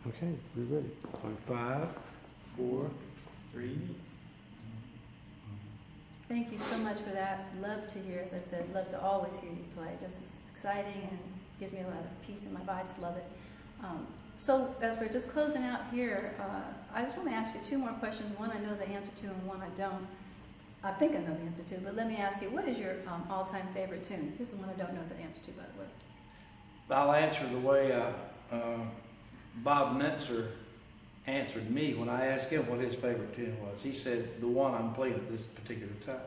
Okay, we're ready. On 5, 4, 3. Thank you so much for that. Love to hear, as I said, love to always hear you play. Just as exciting and gives me a lot of peace in my body. I just love it. So as we're just closing out here, I just want to ask you 2 more questions. One I know the answer to and one I don't. I think I know the answer to, but let me ask you, what is your all-time favorite tune? This is one I don't know the answer to, by the way. I'll answer the way Bob Netzer answered me when I asked him what his favorite tune was. He said, the one I'm playing at this particular time.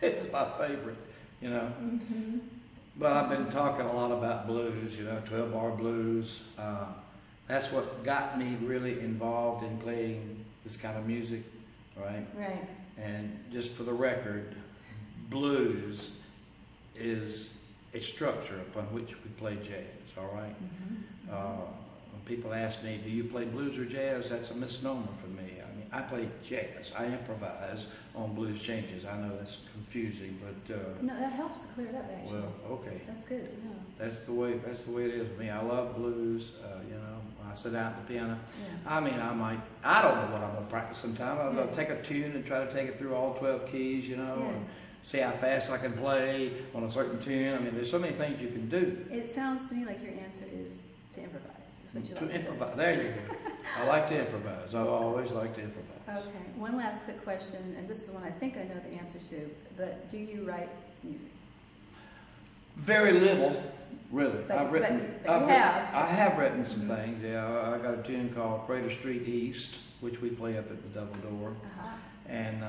It's my favorite, you know. Mm-hmm. But I've been talking a lot about blues, you know, 12-bar blues. That's what got me really involved in playing this kind of music, right? Right. And just for the record, blues is a structure upon which we play jazz, all right? Mm-hmm. When people ask me, do you play blues or jazz? That's a misnomer for me. I mean, I play jazz. I improvise on blues changes. I know that's confusing, but No, that helps to clear it up, actually. well, okay. That's good to know. That's the way it is with me. I love blues. You know, when I sit down at the piano. Yeah. I mean, I don't know what I'm gonna practice sometime. I'll take a tune and try to take it through all 12 keys, you know, and see how fast I can play on a certain tune. I mean, there's so many things you can do. It sounds to me like your answer is to improvise. Is what you To like improvise. There you go. I like to improvise. I've always liked to improvise. Okay. One last quick question, and this is the one I think I know the answer to, but do you write music? Very little, really. But you I have written some Mm-hmm. things. Yeah, I got a tune called Crater Street East, which we play up at the Double Door. Uh-huh. And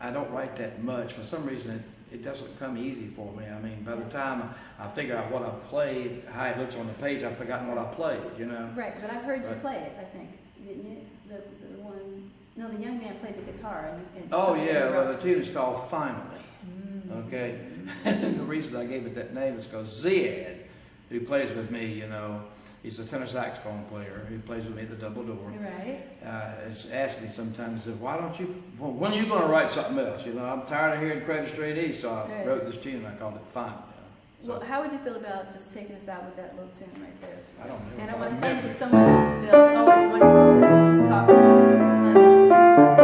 I don't write that much. For some reason, it doesn't come easy for me. I mean, by the time I figure out what I played, how it looks on the page, I've forgotten what I played, you know. Right, but I've heard you play it, I think. Didn't you? The one, no, the young man played the guitar. And Oh, yeah, well, the tune is called Finally. Mm-hmm. Okay? And the reason I gave it that name is because Zed, who plays with me, you know, he's a tenor saxophone player who plays with me at the Double Door. Right. Has asked me sometimes, why don't you, well, when are you going to write something else? You know, I'm tired of hearing Crater Street East, so I wrote this tune and I called it Finally. You know? Well, how would you feel about just taking us out with that little tune right there? I don't know. And I want to thank you so much, Bill. It's always wonderful to talk with you.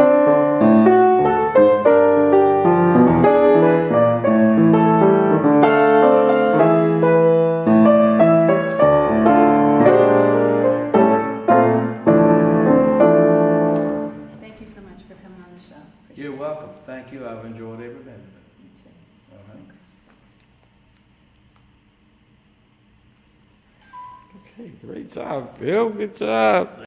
Thank you so much for coming on the show. Appreciate You're it. welcome. Thank you. I've enjoyed every minute of it. You too. All right. Okay, great job, Bill. Good job.